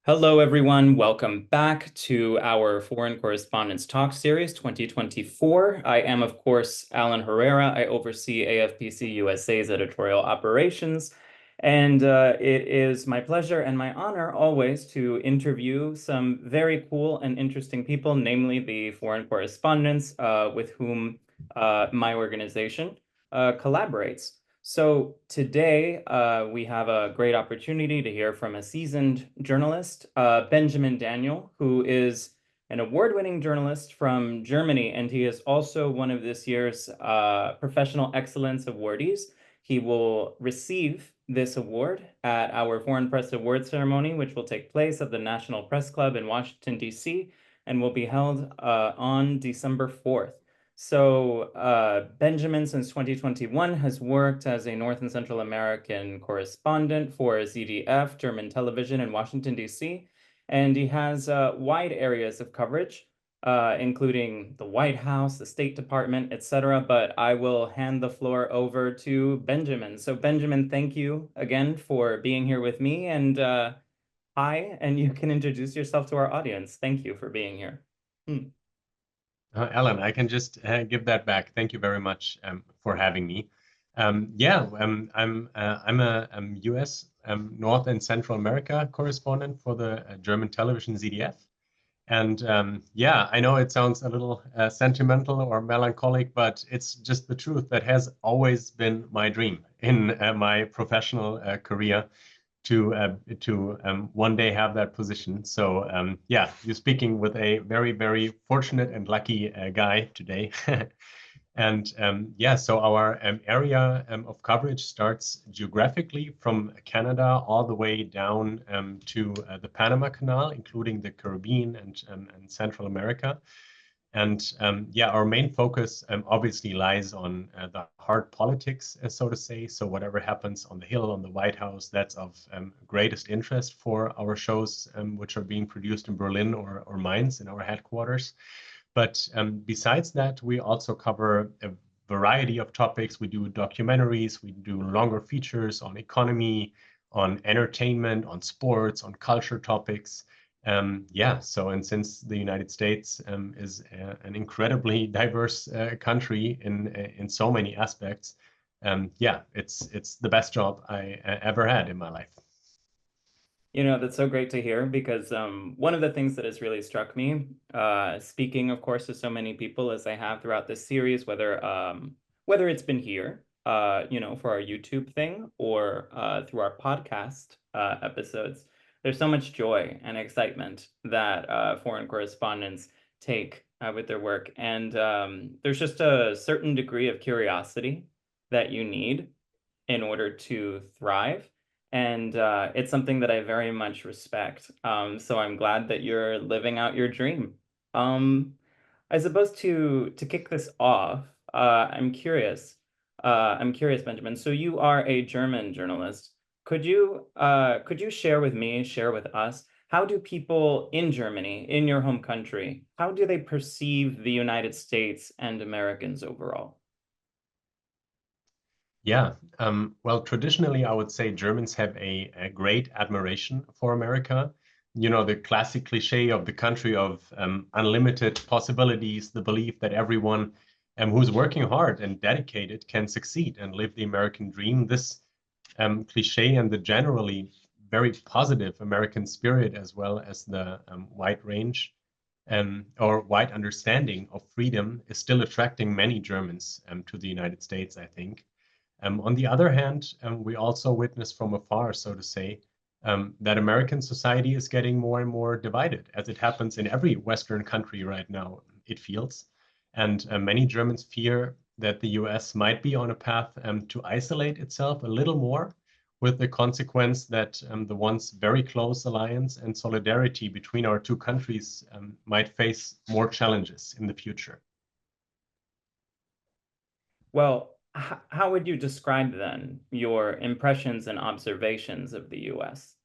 Hello, everyone. Welcome back to our Foreign Correspondents Talk Series 2024. I am, of course, Alan Herrera. I oversee AFPC-USA's editorial operations, and it is my pleasure and my honor always to interview some very cool and interesting people, namely the foreign correspondents with whom my organization collaborates. So today we have a great opportunity to hear from a seasoned journalist, Benjamin Daniel, who is an award-winning journalist from Germany, and he is also one of this year's Professional Excellence Awardees. He will receive this award at our Foreign Press Award ceremony, which will take place at the National Press Club in Washington, D.C., and will be held on December 4th. So Benjamin, since 2021, has worked as a North and Central American correspondent for ZDF German Television in Washington, D.C., and he has wide areas of coverage, including the White House, the State Department, etc. But I will hand the floor over to Benjamin. So Benjamin, thank you again for being here with me, and hi, and you can introduce yourself to our audience. Thank you for being here. Alan, I can just give that back. Thank you very much for having me. I'm a U.S. North and Central America correspondent for the German television ZDF. And I know it sounds a little sentimental or melancholic, but it's just the truth. That has always been my dream in my professional career to one day have that position. So you're speaking with a very, very fortunate and lucky guy today. And so our area of coverage starts geographically from Canada all the way down to the Panama Canal, including the Caribbean and Central America. And our main focus obviously lies on the hard politics, so to say. So whatever happens on the Hill, on the White House, that's of greatest interest for our shows, which are being produced in Berlin or Mainz in our headquarters. But besides that, we also cover a variety of topics. We do documentaries, we do longer features on economy, on entertainment, on sports, on culture topics. And since the United States is an incredibly diverse country in so many aspects, it's the best job I ever had in my life. You know, that's so great to hear because one of the things that has really struck me, speaking, of course, to so many people as I have throughout this series, whether it's been here, for our YouTube thing or through our podcast episodes, there's so much joy and excitement that foreign correspondents take with their work. And there's just a certain degree of curiosity that you need in order to thrive. And it's something that I very much respect. So I'm glad that you're living out your dream. I suppose to kick this off, I'm curious. Benjamin. So you are a German journalist. Could you share with us, how do people in Germany, in your home country, how do they perceive the United States and Americans overall? Well, traditionally, I would say Germans have a great admiration for America. You know, the classic cliche of the country of unlimited possibilities, the belief that everyone who's working hard and dedicated can succeed and live the American dream. This cliche and the generally very positive American spirit, as well as the wide range or wide understanding of freedom, is still attracting many Germans to the United States, I think. On the other hand, we also witness from afar, so to say, that American society is getting more and more divided, as it happens in every Western country right now, it feels. And many Germans fear that the US might be on a path to isolate itself a little more, with the consequence that the once very close alliance and solidarity between our two countries might face more challenges in the future. Well, how would you describe then your impressions and observations of the U.S.,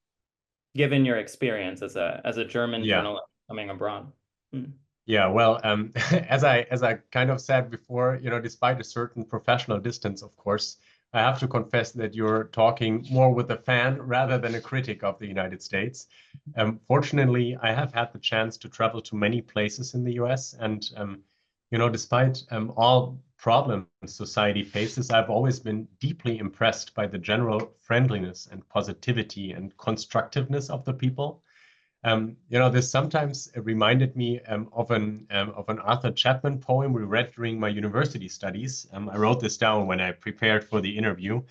given your experience as a German journalist coming abroad? Yeah, well, as I kind of said before, despite a certain professional distance, of course, I have to confess that you're talking more with a fan rather than a critic of the United States. Fortunately, I have had the chance to travel to many places in the US, and despite all problems society faces, I've always been deeply impressed by the general friendliness and positivity and constructiveness of the people. This sometimes reminded me of an Arthur Chapman poem we read during my university studies. I wrote this down when I prepared for the interview.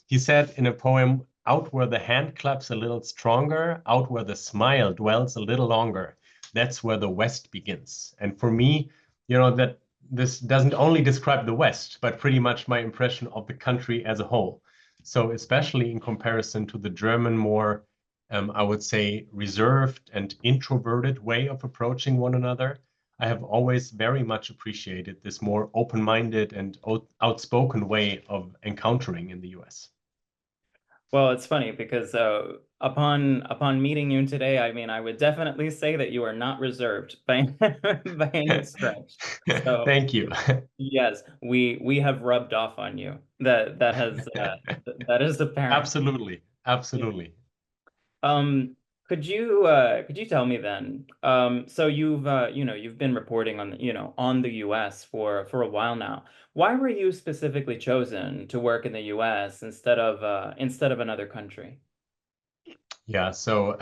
He said in a poem, "Out where the hand claps a little stronger, out where the smile dwells a little longer, that's where the West begins." And for me, that this doesn't only describe the West, but pretty much my impression of the country as a whole. So especially in comparison to the German, more I would say, reserved and introverted way of approaching one another, I have always very much appreciated this more open-minded and outspoken way of encountering in the US. Well, it's funny because upon meeting you today, I mean, I would definitely say that you are not reserved by by any stretch. So Thank you. yes, we have rubbed off on you. That has that is apparent. Absolutely, absolutely. Um, could you tell me then? So you've been reporting on on the US for a while now. Why were you specifically chosen to work in the US instead of another country? Yeah, so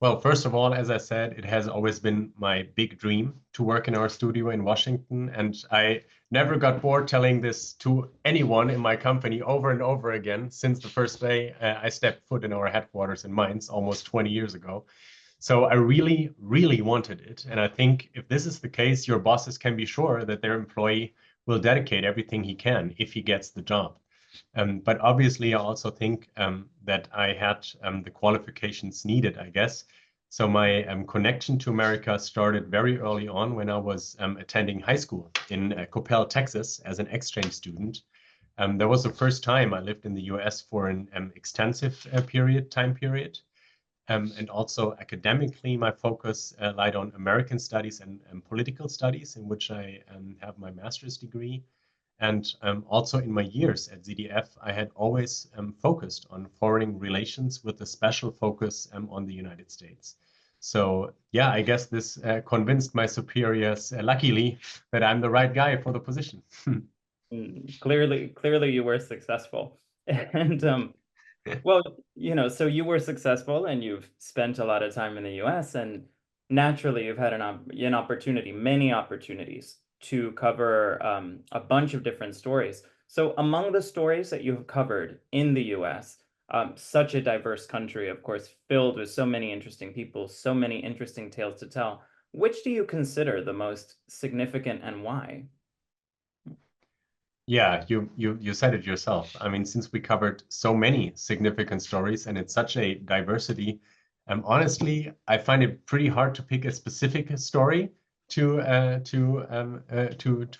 well, first of all, as I said, it has always been my big dream to work in our studio in Washington, and I never got bored telling this to anyone in my company over and over again since the first day I stepped foot in our headquarters in Mainz almost 20 years ago. So I really, really wanted it, and I think if this is the case, your bosses can be sure that their employee will dedicate everything he can if he gets the job. But obviously, I also think that I had the qualifications needed, I guess. So my connection to America started very early on when I was attending high school in Coppell, Texas, as an exchange student. That was the first time I lived in the US for an extensive time period. And also academically, my focus lied on American studies and political studies, in which I have my master's degree. And also in my years at ZDF, I had always focused on foreign relations with a special focus on the United States. So yeah, I guess this convinced my superiors, luckily, that I'm the right guy for the position. Clearly you were successful. And well, so you were successful and you've spent a lot of time in the US, and naturally you've had an opportunity, many opportunities to cover a bunch of different stories. So among the stories that you've covered in the US, such a diverse country, of course, filled with so many interesting people, so many interesting tales to tell, which do you consider the most significant and why? Yeah, you said it yourself. I mean, since we covered so many significant stories and it's such a diversity, honestly, I find it pretty hard to pick a specific story to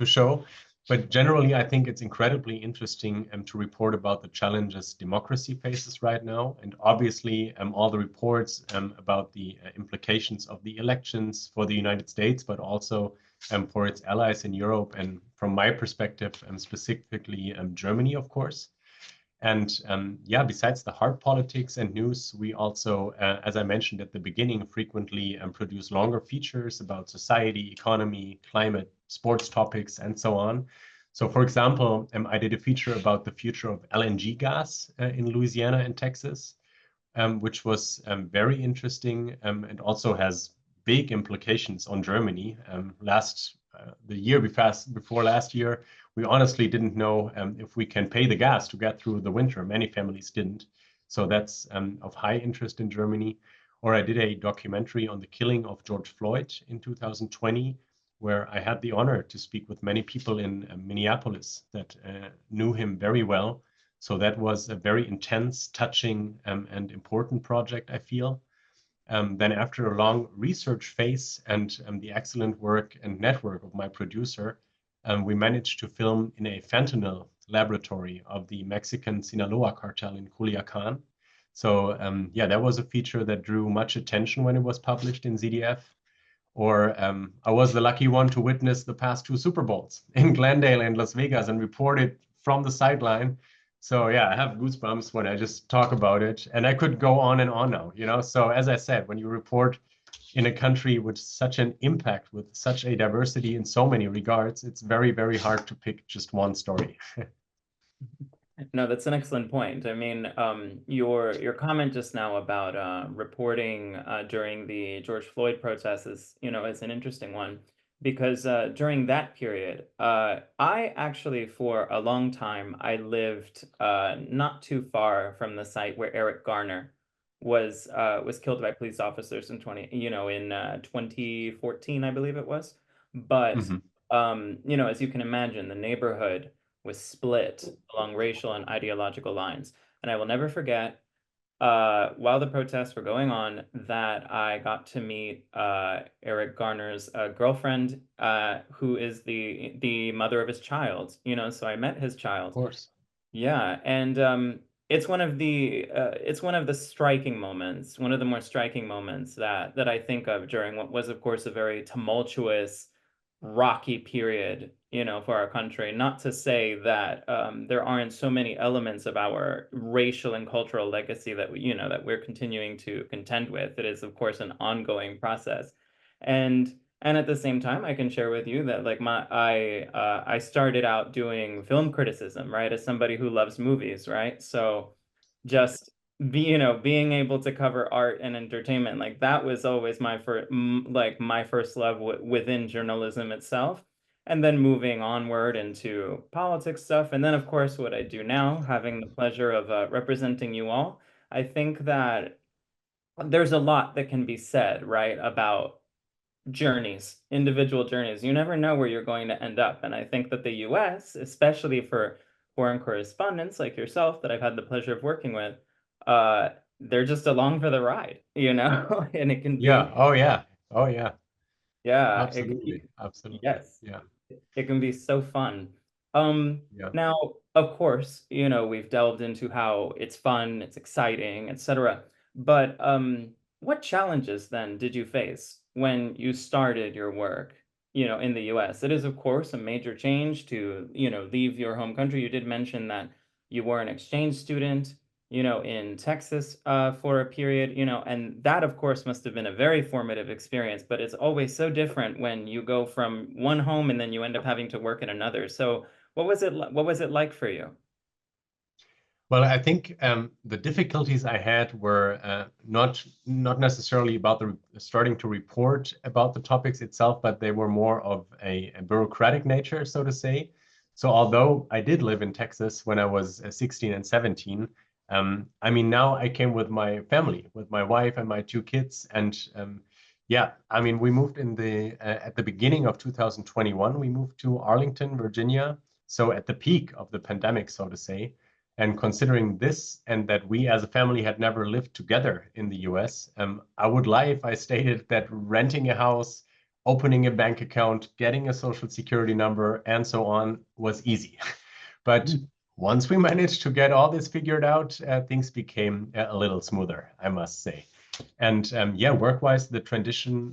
show. But generally, I think it's incredibly interesting to report about the challenges democracy faces right now, and obviously all the reports about the implications of the elections for the United States, but also for its allies in Europe, and from my perspective, specifically Germany, of course. And yeah, besides the hard politics and news, we also, as I mentioned at the beginning, frequently produce longer features about society, economy, climate, sports topics, and so on. So for example, I did a feature about the future of LNG gas in Louisiana and Texas, which was very interesting and also has big implications on Germany. The year before last year, we honestly didn't know if we can pay the gas to get through the winter. Many families didn't. So that's of high interest in Germany. Or I did a documentary on the killing of George Floyd in 2020, where I had the honor to speak with many people in Minneapolis that knew him very well. So that was a very intense, touching, and important project, I feel. Then after a long research phase and the excellent work and network of my producer, we managed to film in a fentanyl laboratory of the Mexican Sinaloa cartel in Culiacan. So yeah, that was a feature that drew much attention when it was published in ZDF. Or I was the lucky one to witness the past two Super Bowls in Glendale and Las Vegas and report it from the sideline. So yeah, I have goosebumps when I just talk about it, and I could go on and on now, you know. So as I said, when you report in a country with such an impact, with such a diversity in so many regards, it's very, very hard to pick just one story. No, that's an excellent point. I mean, your comment just now about reporting during the George Floyd protests is, is an interesting one because during that period, I actually for a long time I lived not too far from the site where Eric Garner was killed by police officers in 2014, I believe it was. But Mhm. as you can imagine, the neighborhood was split along racial and ideological lines. And I will never forget, while the protests were going on, that I got to meet Eric Garner's girlfriend, who is the mother of his child. So I met his Of child. course. Yeah, and it's one of the striking moments, one of the more striking moments that I think of during what was, of course, a very tumultuous, rocky period, for our country. Not to say that there aren't so many elements of our racial and cultural legacy that that we're continuing to contend with. It is, of course, an ongoing process, and at the same time, I can share with you that like I started out doing film criticism, right, as somebody who loves movies, right? So just being able to cover art and entertainment, like that was always my first love within journalism itself. And then moving onward into politics stuff, and then of course what I do now, having the pleasure of representing you all, I think that there's a lot that can be said, right, about journeys, individual journeys. You never know where you're going to end up. And I think that the US, especially for foreign correspondents like yourself that I've had the pleasure of working with, uh, they're just along for the ride, And it can Yeah. be, Oh yeah. Oh yeah. yeah, it can Absolutely. be, Absolutely. yes. Yeah. It can be so fun. Um, Yeah. Now, of course, we've delved into how it's fun, it's exciting, etc. But what challenges then did you face when you started your work, in the US? It is, of course, a major change to, leave your home country. You did mention that you were an exchange student, in Texas for a period, and that, of course, must have been a very formative experience, but it's always so different when you go from one home and then you end up having to work in another. So what was it like for you? Well, I think the difficulties I had were not necessarily about the starting to report about the topics itself, but they were more of a bureaucratic nature, so to say. So although I did live in Texas when I was 16 and 17, I mean now I came with my family, with my wife and my two kids, and yeah, I mean we moved in the at the beginning of 2021. We moved to Arlington, Virginia, so at the peak of the pandemic, so to say. And considering this and that we as a family had never lived together in the US, I would lie if I stated that renting a house, opening a bank account, getting a social security number, and so on was easy. But once we managed to get all this figured out, things became a little smoother, I must say. And yeah, work-wise, the transition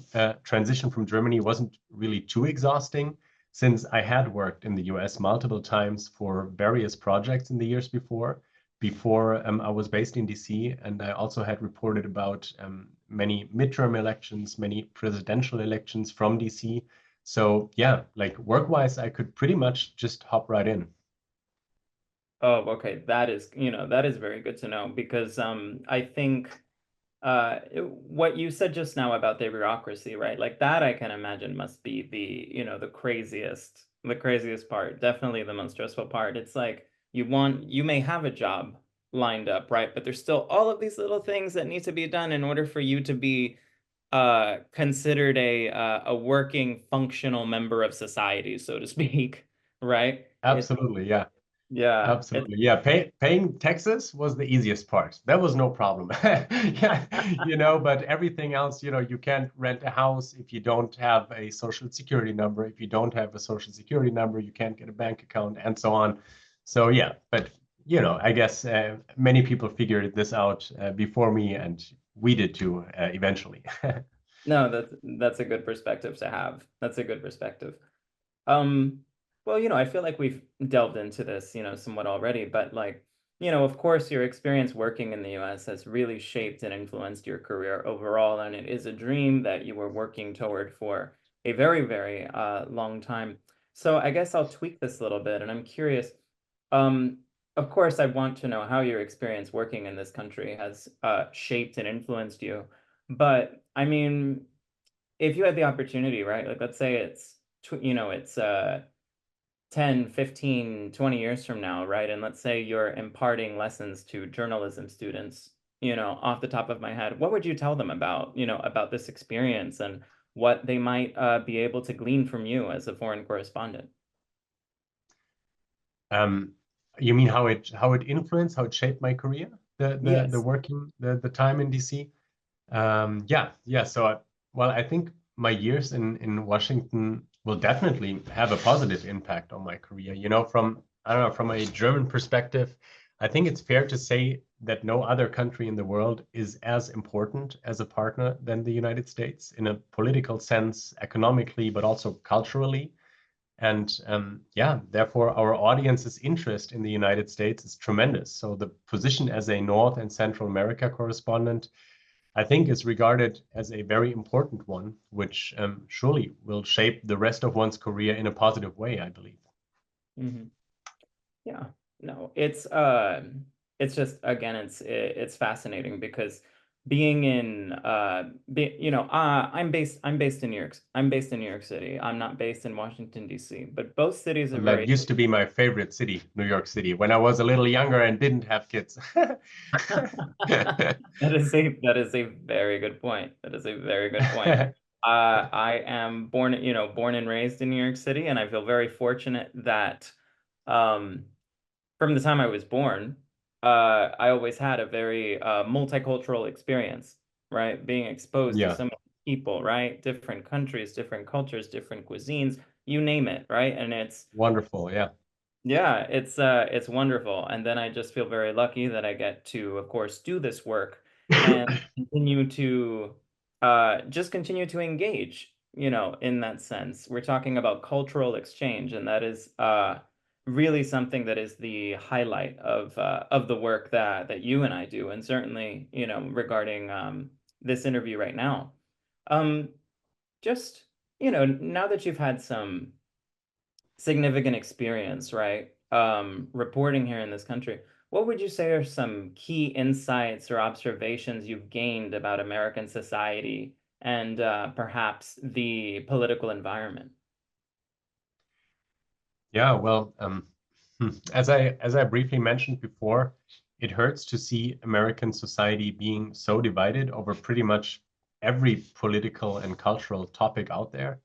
from Germany wasn't really too exhausting since I had worked in the US multiple times for various projects in the years before I was based in DC, and I also had reported about many midterm elections, many presidential elections from DC. So yeah, like work-wise, I could pretty much just hop right in. Oh, okay. That is very good to know because I think what you said just now about the bureaucracy, right? Like that I can imagine must be the craziest part, definitely the most stressful part. It's like you may have a job lined up, right? But there's still all of these little things that need to be done in order for you to be considered a working functional member of society, so to speak, right? It's Absolutely, yeah. yeah, it's Absolutely. Yeah. Paying taxes was the easiest part. That was no problem. Yeah. But everything else, you can't rent a house if you don't have a social security number. If you don't have a social security number, you can't get a bank account and so on. So, yeah. But, I guess many people figured this out before me, and we did too, eventually. no, that's a good perspective to have. That's a good perspective. Um, well, I feel like we've delved into this, somewhat already, but like of course, your experience working in the US has really shaped and influenced your career overall, and it is a dream that you were working toward for a very, very long time. So I guess I'll tweak this a little bit, and I'm curious. Um, of course, I want to know how your experience working in this country has shaped and influenced you. But I mean, if you had the opportunity, right? Like, let's say it's 10, 15, 20 years from now, right? And let's say you're imparting lessons to journalism students, off the top of my head, what would you tell them about this experience and what they might be able to glean from you as a foreign correspondent? Um, you mean how it influenced, how it shaped my career, the Yes. working, the time in DC? Yeah. So, well, I think my years in Washington will definitely have a positive impact on my career. From I don't know, from a German perspective, I think it's fair to say that no other country in the world is as important as a partner than the United States in a political sense, economically, but also culturally. And yeah, therefore, our audience's interest in the United States is tremendous. So the position as a North and Central America correspondent, I think, is regarded as a very important one, which surely will shape the rest of one's career in a positive way, I believe. Hmm. Yeah, no, it's just again, it's fascinating because being in I'm based in New York City. I'm not based in Washington, D.C., but both cities are And that very used to be my favorite city, New York City, when I was a little younger and didn't have kids. that is a very good point. That is a very good point. I am born and raised in New York City, and I feel very fortunate that um from the time I was born, I always had a very multicultural experience, right? Being exposed to Yeah, so many people, right? Different countries, different cultures, different cuisines, you name it, right? And wonderful. Yeah. yeah, it's wonderful. And then I just feel very lucky that I get to, of course, do this work and continue to engage, in that sense. We're talking about cultural exchange, and that is really something that is the highlight of the work that you and I do, and certainly, regarding this interview right now. Um, just, now that you've had some significant experience, right? Reporting here in this country. What would you say are some key insights or observations you've gained about American society and perhaps the political environment? Yeah, well, as I briefly mentioned before, it hurts to see American society being so divided over pretty much every political and cultural topic out there.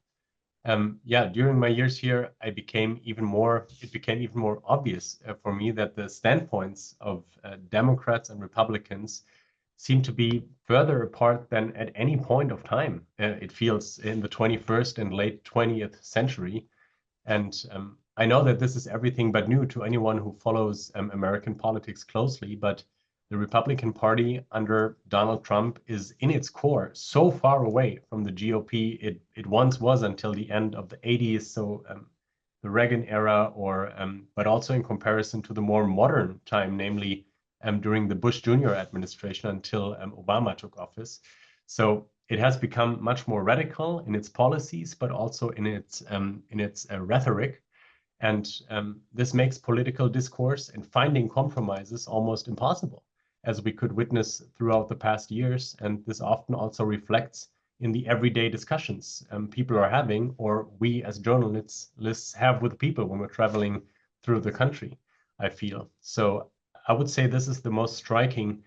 Yeah, during my years here, it became even more obvious for me that the standpoints of Democrats and Republicans seem to be further apart than at any point of time. It feels in the 21st and late 20th century. And I know that this is everything but new to anyone who follows American politics closely, but the Republican Party under Donald Trump is in its core so far away from the GOP it once was until the end of the 80s. So the Reagan era, but also in comparison to the more modern time, namely during the Bush Jr. administration until Obama took office. So it has become much more radical in its policies, but also in its rhetoric. And this makes political discourse and finding compromises almost impossible, as we could witness throughout the past years. And this often also reflects in the everyday discussions people are having, or we as journalists have with people when we're traveling through the country, I feel. So I would say this is the most striking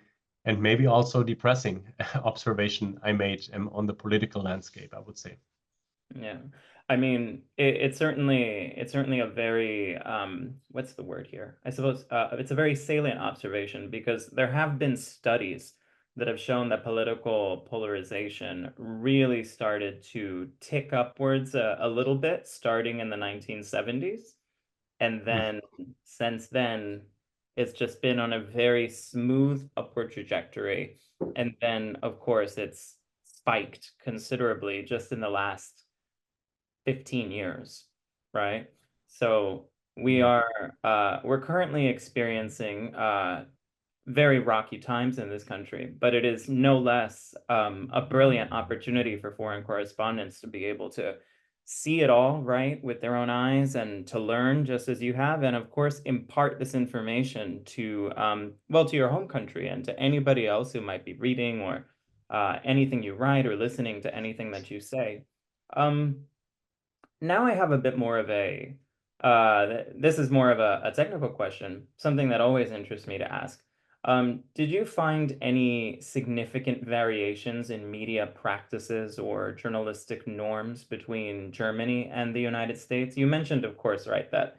and maybe also depressing observation I made on the political landscape, I would say. Yeah. I mean, it's certainly a very what's the word here? I suppose it's a very salient observation because there have been studies that have shown that political polarization really started to tick upwards a little bit starting in the 1970s. And Mm. then since then, it's just been on a very smooth upward trajectory. And then, of course, it's spiked considerably just in the last 15 years, right? So We we're currently experiencing very rocky times in this country, but it is no less a brilliant opportunity for foreign correspondents to be able to see it all, right, with their own eyes and to learn just as you have, and of course, impart this information to, well, to your home country and to anybody else who might be reading or anything you write or listening to anything that you say. Um, Now I have a bit more of this is more of a technical question, something that always interests me to ask. Did you find any significant variations in media practices or journalistic norms between Germany and the United States? You mentioned, of course, right, that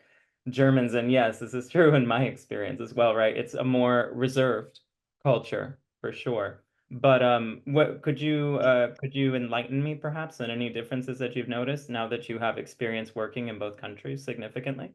Germans, and yes, this is true in my experience as well, right? It's a more reserved culture for sure. But what could you enlighten me perhaps on any differences that you've noticed now that you have experience working in both countries significantly?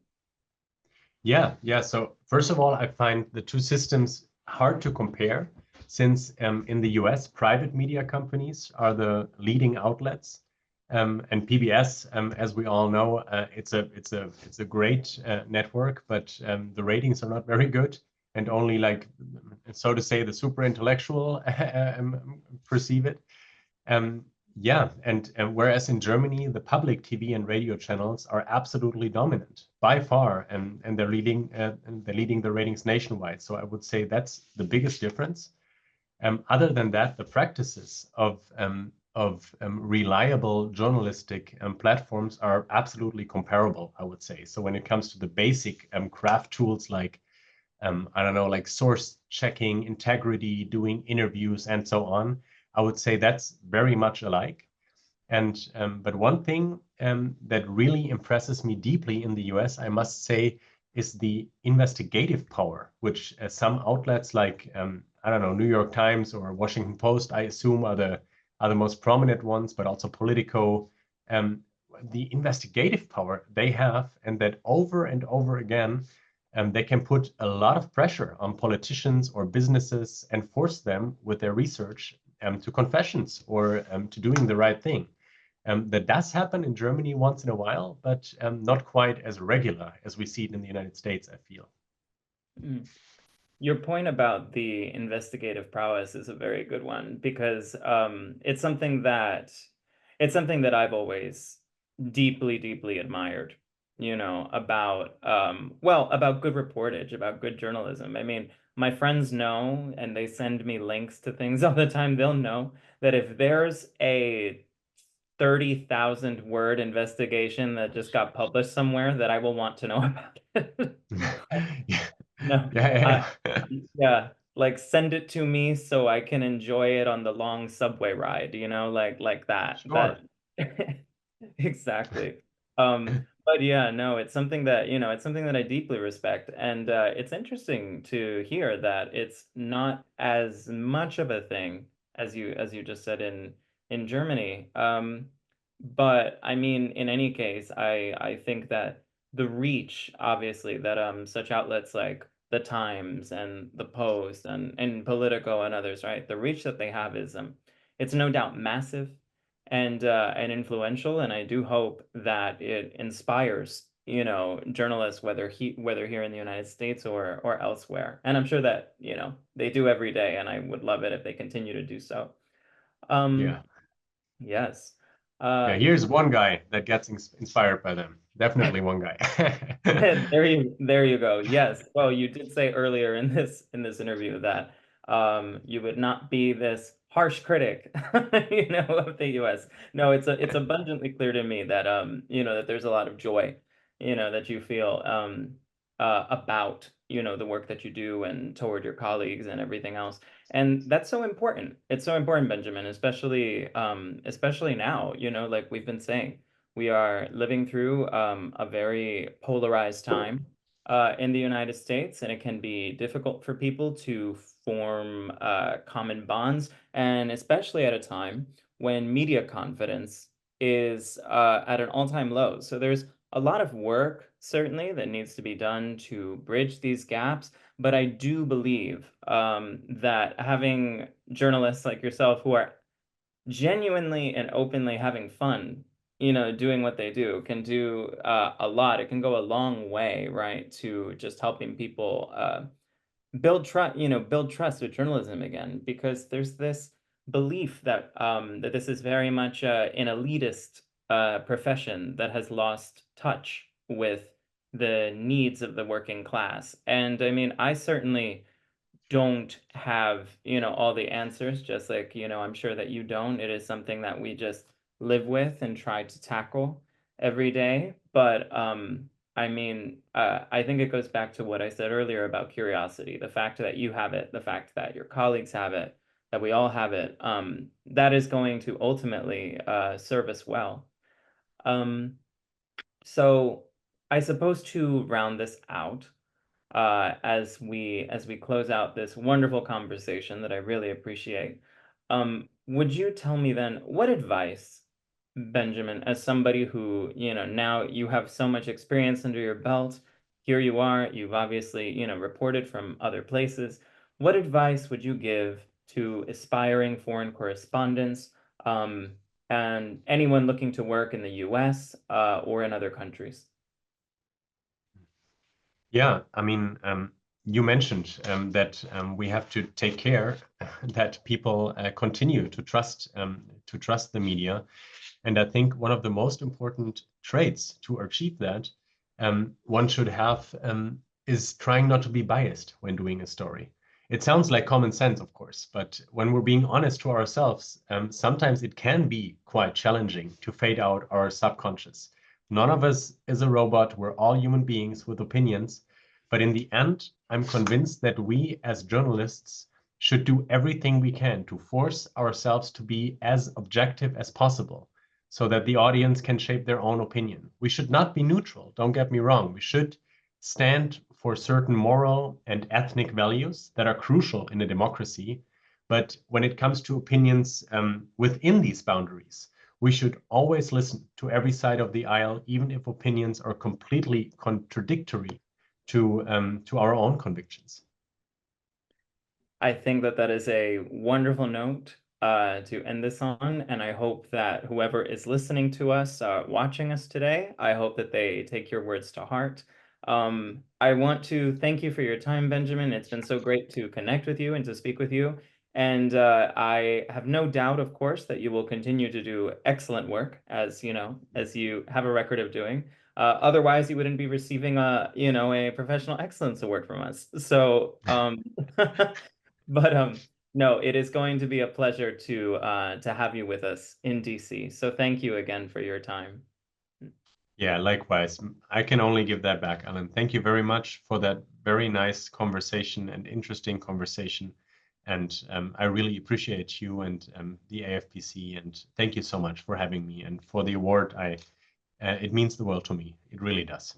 Yeah. So first of all, I find the two systems hard to compare since in the US, private media companies are the leading outlets. And PBS, as we all know, it's a great network, but the ratings are not very good, and only like, so to say, the super intellectual perceive it. Um, yeah, and whereas in Germany, the public TV and radio channels are absolutely dominant by far, and they're leading the ratings nationwide. So I would say that's the biggest difference. Other than that, the practices of reliable journalistic platforms are absolutely comparable, I would say. So when it comes to the basic craft tools like I don't know, like source checking, integrity, doing interviews, and so on, I would say that's very much alike. And but one thing that really impresses me deeply in the US, I must say, is the investigative power, which some outlets like I don't know, New York Times or Washington Post, I assume are the most prominent ones, but also Politico. Um, the investigative power they have, and that over and over again, they can put a lot of pressure on politicians or businesses and force them with their research to confessions or to doing the right thing. That does happen in Germany once in a while, but not quite as regular as we see it in the United States, I feel. Mm. Your point about the investigative prowess is a very good one because it's something that I've always deeply, deeply admired, you know, about well, about good reportage, about good journalism. I mean, my friends know and they send me links to things all the time. They'll know that if there's a 30,000 word investigation that just got published somewhere, that I will want to know about it. Yeah, No, I yeah. yeah, like send it to me so I can enjoy it on the long subway ride, you know, like that. Sure. Exactly. But yeah, no, it's something that, you know, it's something that I deeply respect. And it's interesting to hear that it's not as much of a thing as you just said in Germany. But I mean, in any case, I think that the reach, obviously, that such outlets like the Times and the Post and Politico and others, right? The reach that they have is it's no doubt massive and influential, and I do hope that it inspires, you know, journalists whether here in the United States or elsewhere. And I'm sure that, you know, they do every day, and I would love it if they continue to do so. Yeah. Um, yes. Yeah, Uh, here's one guy that gets inspired by them. Definitely one guy. There you go. Yes. Well, you did say earlier in this interview that you would not be this harsh critic, you know, of the US. No, it's abundantly clear to me that you know, that there's a lot of joy, you know, that you feel about, you know, the work that you do and toward your colleagues and everything else. And that's so important. It's so important, Benjamin, especially now, you know, like we've been saying. We are living through a very polarized time in the United States, and it can be difficult for people to form common bonds, and especially at a time when media confidence is at an all-time low. So there's a lot of work, certainly, that needs to be done to bridge these gaps. But I do believe that having journalists like yourself who are genuinely and openly having fun doing what they do can do a lot. It can go a long way, right, to just helping people build trust with journalism again, because there's this belief that that this is very much an elitist profession that has lost touch with the needs of the working class. And I mean, I certainly don't have, all the answers, just like, I'm sure that you don't. It is something that we just live with and try to tackle every day. But I mean, I think it goes back to what I said earlier about curiosity. The fact that you have it, the fact that your colleagues have it, that we all have it, that is going to ultimately serve us well. Um, so I suppose to round this out, as we close out this wonderful conversation that I really appreciate. Would you tell me then what advice, Benjamin, as somebody who, now you have so much experience under your belt, here you are, you've obviously, reported from other places. What advice would you give to aspiring foreign correspondents, and anyone looking to work in the US, or in other countries? Yeah, I mean, you mentioned that we have to take care that people continue to trust the media, and I think one of the most important traits to achieve that one should have is trying not to be biased when doing a story. It sounds like common sense, of course, but when we're being honest to ourselves, sometimes it can be quite challenging to fade out our subconscious. None of us is a robot. We're all human beings with opinions. But in the end, I'm convinced that we as journalists should do everything we can to force ourselves to be as objective as possible so that the audience can shape their own opinion. We should not be neutral, don't get me wrong. We should stand for certain moral and ethnic values that are crucial in a democracy. But when it comes to opinions within these boundaries, we should always listen to every side of the aisle, even if opinions are completely contradictory to our own convictions. I think that that is a wonderful note to end this on, and I hope that whoever is listening to us, watching us today, I hope that they take your words to heart. I want to thank you for your time, Benjamin. It's been so great to connect with you and to speak with you. And I have no doubt, of course, that you will continue to do excellent work, as as you have a record of doing. Otherwise, you wouldn't be receiving a professional excellence award from us. So, but no, it is going to be a pleasure to have you with us in DC. So thank you again for your time. Yeah, likewise. I can only give that back, Alan. Thank you very much for that very nice conversation and interesting conversation. And I really appreciate you and the AFPC. And thank you so much for having me and for the award. It means the world to me. It really does.